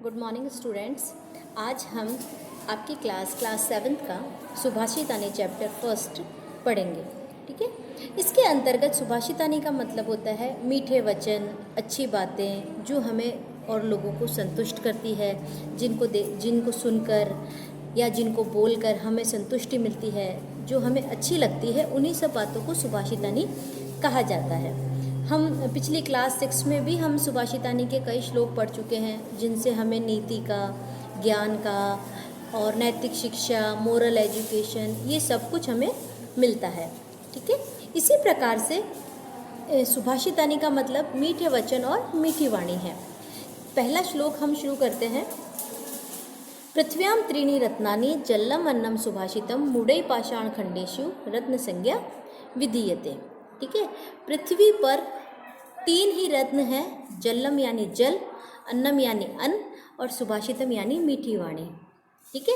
Good morning students. आज हम आपकी क्लास 7th का सुभाषितानी चैप्टर फर्स्ट पढ़ेंगे। ठीक है। इसके अंतर्गत सुभाषितानी का मतलब होता है मीठे वचन, अच्छी बातें जो हमें और लोगों को संतुष्ट करती है, जिनको सुनकर या जिनको बोलकर हमें संतुष्टि मिलती है, जो हमें अच्छी लगती है, उन्हीं सब बातों को सुभाषितानी कहा जाता है। हम पिछली क्लास 6 में भी हम सुभाषितानी के कई श्लोक पढ़ चुके हैं, जिनसे हमें नीति का, ज्ञान का और नैतिक शिक्षा, मोरल एजुकेशन, ये सब कुछ हमें मिलता है। ठीक है। इसी प्रकार से सुभाषितानी का मतलब मीठे वचन और मीठी वाणी है। पहला श्लोक हम शुरू करते हैं। पृथ्व्याम त्रीणि रत्नानि जल्लम अन्नम सुभाषितम मूढ़ै पाषाण खंडेषु रत्न संज्ञा विधीयते। ठीक है। पृथ्वी पर 3 ही रत्न हैं, जल्लम यानी जल, अन्नम यानी अन्न और सुभाषितम यानी मीठी वाणी। ठीक है।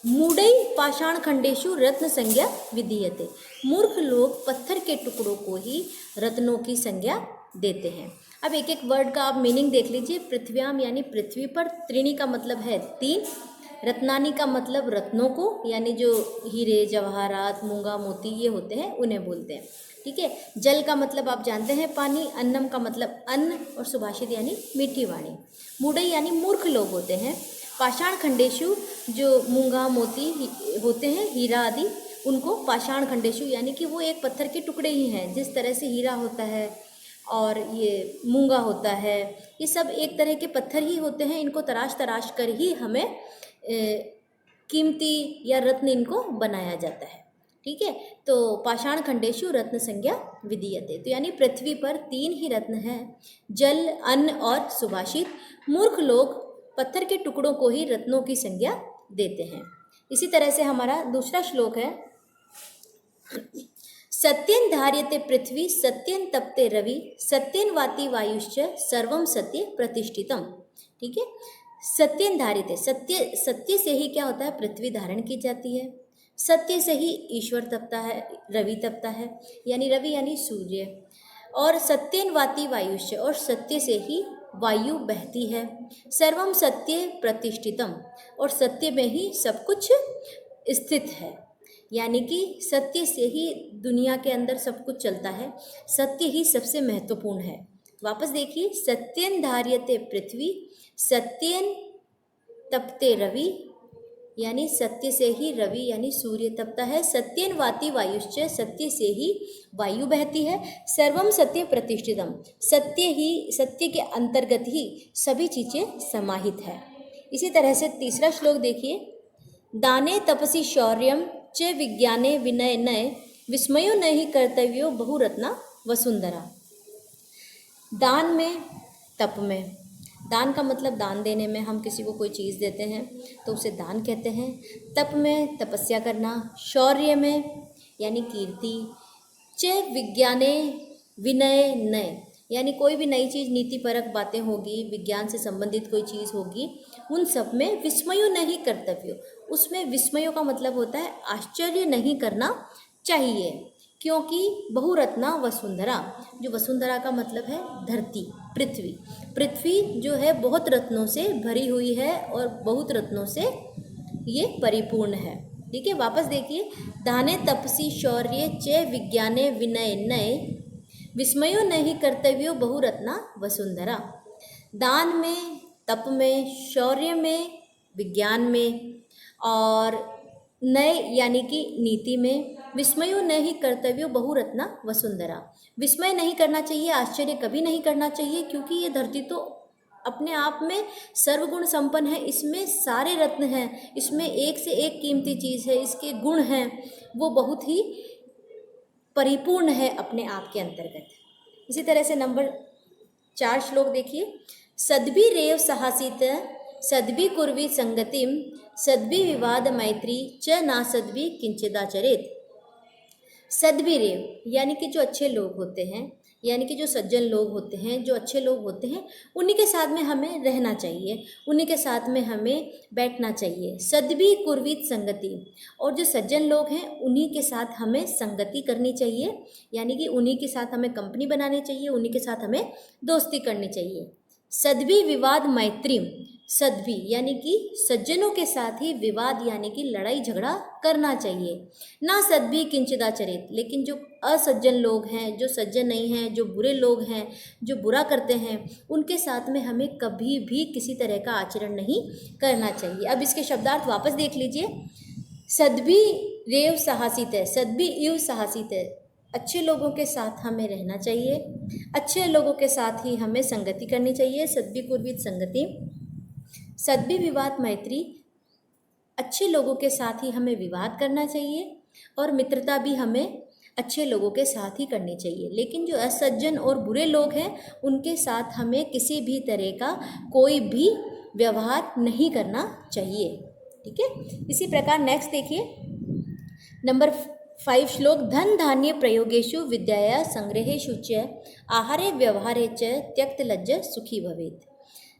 मूढ़ै पाषाण खंडेषु रत्न संज्ञा विधीयते। मूर्ख लोग पत्थर के टुकड़ों को ही रत्नों की संज्ञा देते हैं। अब एक एक वर्ड का आप मीनिंग देख लीजिए। पृथ्व्याम यानी पृथ्वी पर, त्रीणी का मतलब है 3, रत्नानी का मतलब रत्नों को, यानी जो हीरे जवाहरात, मूंगा मोती ये होते हैं उन्हें बोलते हैं। ठीक है। जल का मतलब आप जानते हैं पानी, अन्नम का मतलब अन्न और सुभाषित यानी मीठी वाणी। मूढ़ै यानी मूर्ख लोग होते हैं। पाषाण खंडेशु जो मूंगा मोती होते हैं, हीरा आदि, उनको पाषाण खंडेशु यानी कि वो एक पत्थर के टुकड़े ही हैं। जिस तरह से हीरा होता है और ये मूंगा होता है, ये सब एक तरह के पत्थर ही होते हैं। इनको तराश तराश कर ही हमें कीमती या रत्न इनको बनाया जाता है। ठीक है। तो पाषाण खंडेशु रत्न संज्ञा विधीयते, तो यानी पृथ्वी पर 3 ही रत्न हैं, जल, अन्न और सुभाषित। मूर्ख लोग पत्थर के टुकड़ों को ही रत्नों की संज्ञा देते हैं। इसी तरह से हमारा दूसरा श्लोक है। सत्यं धार्यते पृथ्वी सत्यं तपते रवि सत्यं वाति वायुश्च सर्वं सत्य प्रतिष्ठितम। ठीक है। सत्यं धार्यते, सत्य से ही क्या होता है, पृथ्वी धारण की जाती है। सत्य से ही ईश्वर तपता है, रवि तपता है, यानी रवि यानी सूर्य। और सत्यं वाति वायुश्च, और सत्य से ही वायु बहती है। सर्वम सत्य प्रतिष्ठितम, और सत्य में ही सब कुछ स्थित है, यानी कि सत्य से ही दुनिया के अंदर सब कुछ चलता है। सत्य ही सबसे महत्वपूर्ण है। वापस देखिए, सत्यं धार्यते पृथ्वी सत्यं तपते रवि, यानी सत्य से ही रवि यानी सूर्य तपता है। सत्यं वाति वायुश्च, सत्य से ही वायु बहती है। सर्वम सत्य प्रतिष्ठितम, सत्य के अंतर्गत ही सभी चीज़ें समाहित है। इसी तरह से तीसरा श्लोक देखिए। दाने तपसी शौर्यम च विज्ञाने विनय नय विस्मयो नहीं कर्तव्यो बहुरत्ना वसुंधरा। दान में, तप में, दान का मतलब दान देने में, हम किसी को कोई चीज़ देते हैं तो उसे दान कहते हैं। तप में तपस्या करना, शौर्य में यानी कीर्ति, च विज्ञाने विनय नय, यानी कोई भी नई चीज़, नीतिपरक बातें होगी, विज्ञान से संबंधित कोई चीज़ होगी, उन सब में विस्मयो नहीं कर्तव्यो, उसमें विस्मयों का मतलब होता है आश्चर्य नहीं करना चाहिए। क्योंकि बहुरत्ना वसुंधरा, जो वसुंधरा का मतलब है धरती, पृथ्वी। पृथ्वी जो है बहुत रत्नों से भरी हुई है और बहुत रत्नों से ये परिपूर्ण है। ठीक है। वापस देखिए। दाने तपसी शौर्य च विज्ञाने विनय नय विस्मयो नहीं कर्तव्यो बहुरत्ना वसुंधरा। दान में, तप में, शौर्य में, विज्ञान में और नय यानी कि नीति में, विस्मयो नहीं कर्तव्यो बहुरत्ना वसुंधरा। विस्मय नहीं करना चाहिए, आश्चर्य कभी नहीं करना चाहिए, क्योंकि ये धरती तो अपने आप में सर्वगुण संपन्न है। इसमें सारे रत्न हैं, इसमें एक से एक कीमती चीज़ है, इसके गुण हैं, वो बहुत ही परिपूर्ण है अपने आप के अंतर्गत। इसी तरह से नंबर 4 श्लोक देखिए। सद्भि रेव साहसित सद्भि कुर्वी संगतिम सद्भि विवाद मैत्री च ना सद्भि किंचिदाचरेत। सद्भि रेव यानी कि जो अच्छे लोग होते हैं, यानी कि जो सज्जन लोग होते हैं, जो अच्छे लोग होते हैं, उन्हीं के साथ में हमें रहना चाहिए, उन्हीं के साथ में हमें बैठना चाहिए। सद्भि कुर्वीत संगति, और जो सज्जन लोग हैं उन्हीं के साथ हमें संगति करनी चाहिए, यानी कि उन्हीं के साथ हमें कंपनी बनानी चाहिए, उन्हीं के साथ हमें दोस्ती करनी चाहिए। सद्भि विवाद मैत्री, सद्भि यानी कि सज्जनों के साथ ही विवाद यानी कि लड़ाई झगड़ा करना चाहिए। ना सद्भि किंचिदाचरित, लेकिन जो असज्जन लोग हैं, जो सज्जन नहीं हैं, जो बुरे लोग हैं, जो बुरा करते हैं, उनके साथ में हमें कभी भी किसी तरह का आचरण नहीं करना चाहिए। अब इसके शब्दार्थ वापस देख लीजिए। सद्भि रेव साहसित है, सद्भि इव साहसित है, अच्छे लोगों के साथ हमें रहना चाहिए, अच्छे लोगों के साथ ही हमें संगति करनी चाहिए। सद्भि कुर्वित संगति, सद्भि विवाद मैत्री, अच्छे लोगों के साथ ही हमें विवाद करना चाहिए, और मित्रता भी हमें अच्छे लोगों के साथ ही करनी चाहिए। लेकिन जो असज्जन और बुरे लोग हैं उनके साथ हमें किसी भी तरह का कोई भी व्यवहार नहीं करना चाहिए। ठीक है, इसी प्रकार नेक्स्ट देखिए नंबर 5 श्लोक। धन धान्य प्रयोगेषु विद्याया संग्रहेषु च आहारे व्यवहारे च त्यक्त लज्ज सुखी भवेत्।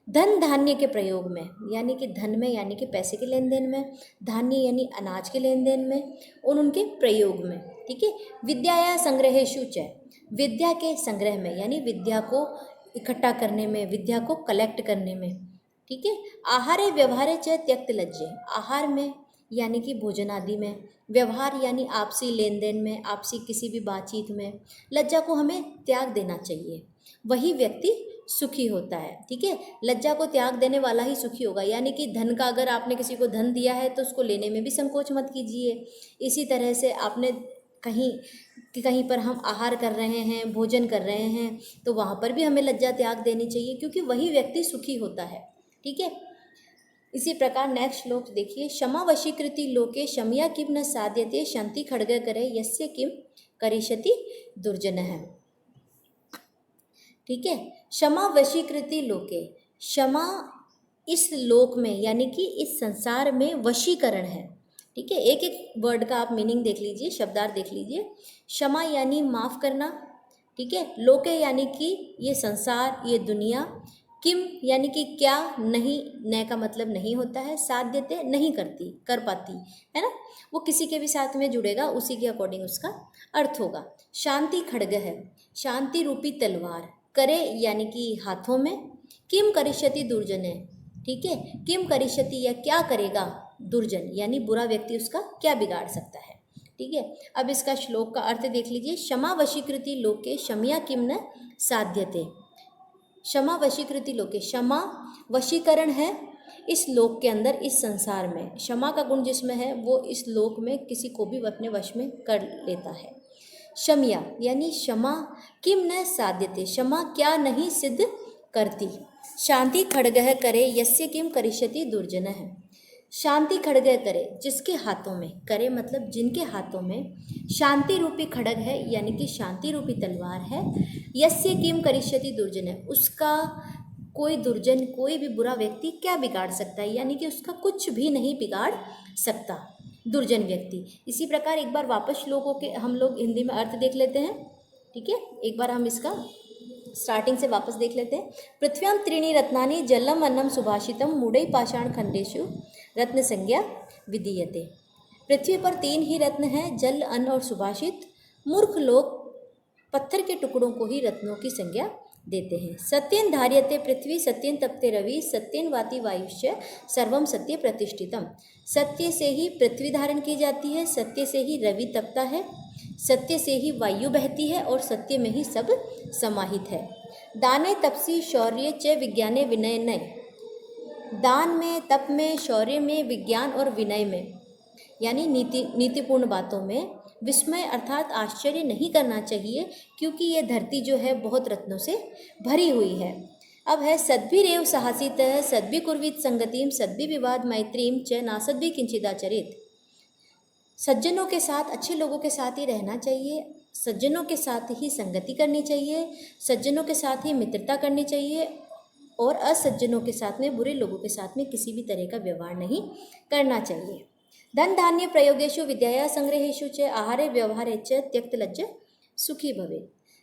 धन धान्य के प्रयोग में यानी कि धन में यानी कि पैसे के लेन देन में, धान्य यानी अनाज के लेन देन में, और उनके प्रयोग में। ठीक है, विद्याया संग्रहेषु च, विद्या के संग्रह में यानी विद्या को इकट्ठा करने में, विद्या को कलेक्ट करने में। ठीक है, आहारे व्यवहारे च त्यक्त लज्जे, आहार में यानी कि भोजन आदि में, व्यवहार यानी आपसी लेन देन में, आपसी किसी भी बातचीत में लज्जा को हमें त्याग देना चाहिए, वही व्यक्ति सुखी होता है। ठीक है, लज्जा को त्याग देने वाला ही सुखी होगा। यानी कि धन का, अगर आपने किसी को धन दिया है तो उसको लेने में भी संकोच मत कीजिए। इसी तरह से आपने कहीं पर हम आहार कर रहे हैं, भोजन कर रहे हैं, तो वहाँ पर भी हमें लज्जा त्याग देनी चाहिए, क्योंकि वही व्यक्ति सुखी होता है। ठीक है, इसी प्रकार नेक्स्ट श्लोक देखिए। क्षमा वशीकृति लोके शमया किम न साध्यते शांति खड्ग करे यस्य किम करिष्यति दुर्जन है। ठीक है, क्षमा वशीकृति लोके, क्षमा इस लोक में यानी कि इस संसार में वशीकरण है। ठीक है, एक एक वर्ड का आप मीनिंग देख लीजिए, शब्दार्थ देख लीजिए। क्षमा यानी माफ़ करना। ठीक है, लोके यानी कि ये संसार, ये दुनिया, किम यानी कि क्या, नहीं, न का मतलब नहीं होता है, साध्यते नहीं करती, कर पाती है ना, वो किसी के भी साथ में जुड़ेगा, उसी के अकॉर्डिंग उसका अर्थ होगा। शांति खड्ग है, शांति रूपी तलवार, करे यानी कि हाथों में, किम करिष्यति दुर्जन है। ठीक है, किम करिष्यति या क्या करेगा, दुर्जन यानी बुरा व्यक्ति उसका क्या बिगाड़ सकता है। ठीक है, अब इसका श्लोक का अर्थ देख लीजिए। क्षमा वशीकृति लोके शमया किम न साध्यते, क्षमा वशीकृति लोके, क्षमा वशीकरण है इस लोक के अंदर, इस संसार में। क्षमा का गुण जिसमें है वो इस लोक में किसी को भी अपने वश में कर लेता है। शम्या यानी क्षमा, किम न साध्यते, क्षमा क्या नहीं सिद्ध करती। शांति खड्गः करे यस्य किम करिष्यति दुर्जन है, शांति खड्ग करे जिसके हाथों में, करे मतलब जिनके हाथों में शांति रूपी खड्ग है यानी कि शांति रूपी तलवार है, यस्य किम करिष्यति दुर्जन है, उसका कोई दुर्जन, कोई भी बुरा व्यक्ति क्या बिगाड़ सकता है, यानी कि उसका कुछ भी नहीं बिगाड़ सकता दुर्जन व्यक्ति। इसी प्रकार एक बार वापस श्लोकों के हम लोग हिंदी में अर्थ देख लेते हैं। ठीक है, एक बार हम इसका स्टार्टिंग से वापस देख लेते हैं। पृथ्व्याम त्रीणि रत्नानि जलम अन्नम सुभाषितम मूढ़ै पाषाण खंडेषु रत्न संज्ञा विधीयते। पृथ्वी पर 3 ही रत्न हैं, जल, अन्न और सुभाषित। मूर्ख लोग पत्थर के टुकड़ों को ही रत्नों की संज्ञा देते हैं। सत्येन धार्यते पृथ्वी, सत्येन तपते रवि, सत्येन वाति वायुश्च सर्वम सत्य प्रतिष्ठितम। सत्य से ही पृथ्वी धारण की जाती है, सत्य से ही रवि तपता है, सत्य से ही वायु बहती है, और सत्य में ही सब समाहित है। दाने तपसी शौर्य च विज्ञाने विनय नय, दान में, तप में, शौर्य में, विज्ञान और विनय में यानी नीतिपूर्ण बातों में विस्मय अर्थात आश्चर्य नहीं करना चाहिए, क्योंकि ये धरती जो है बहुत रत्नों से भरी हुई है। अब है सद्भिरेव साहसित सद्भि कुर्वीत संगतिम सद्भि विवाद मैत्रीम च नासद्भि किंचिदाचरित। सज्जनों के साथ, अच्छे लोगों के साथ ही रहना चाहिए, सज्जनों के साथ ही संगति करनी चाहिए, सज्जनों के साथ ही मित्रता करनी चाहिए, और असज्जनों के साथ में, बुरे लोगों के साथ में किसी भी तरह का व्यवहार नहीं करना चाहिए। धन धान्य प्रयोगेषु विद्याया संग्रहेषु च आहारे व्यवहारे च त्यक्त लज्ज सुखी भवे।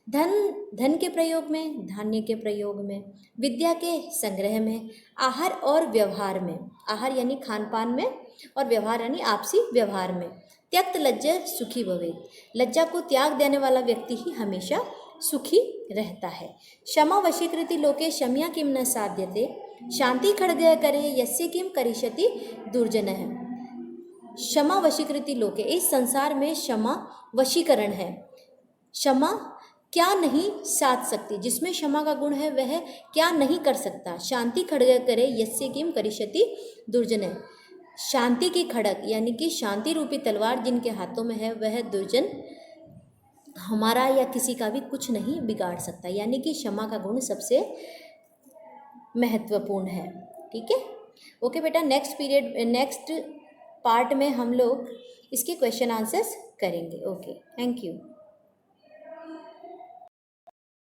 धन के प्रयोग में, धान्य के प्रयोग में, विद्या के संग्रह में, आहार और व्यवहार में, आहार यानी खान पान में, और व्यवहार यानी आपसी व्यवहार में, त्यक्त लज्ज सुखी भवे, लज्जा को त्याग देने वाला व्यक्ति ही हमेशा सुखी रहता है। क्षमा वशीकृति लोके शम्या किम न साध्यते, शांति खड्ग करे यस्य किम करिष्यति दुर्जनः। क्षमा वशीकृति लोके, इस संसार में क्षमा वशीकरण है। क्षमा क्या नहीं साध सकती, जिसमें क्षमा का गुण है वह क्या नहीं कर सकता। शांति खड्ग करे यस्य किम करिष्यति दुर्जनः, शांति की खड़ग यानी कि शांति रूपी तलवार जिनके हाथों में है वह दुर्जन हमारा या किसी का भी कुछ नहीं बिगाड़ सकता। यानी कि क्षमा का गुण सबसे महत्वपूर्ण है। ठीक है, ओके बेटा, नेक्स्ट पार्ट में हम लोग इसके क्वेश्चन आंसर्स करेंगे। Okay, thank you.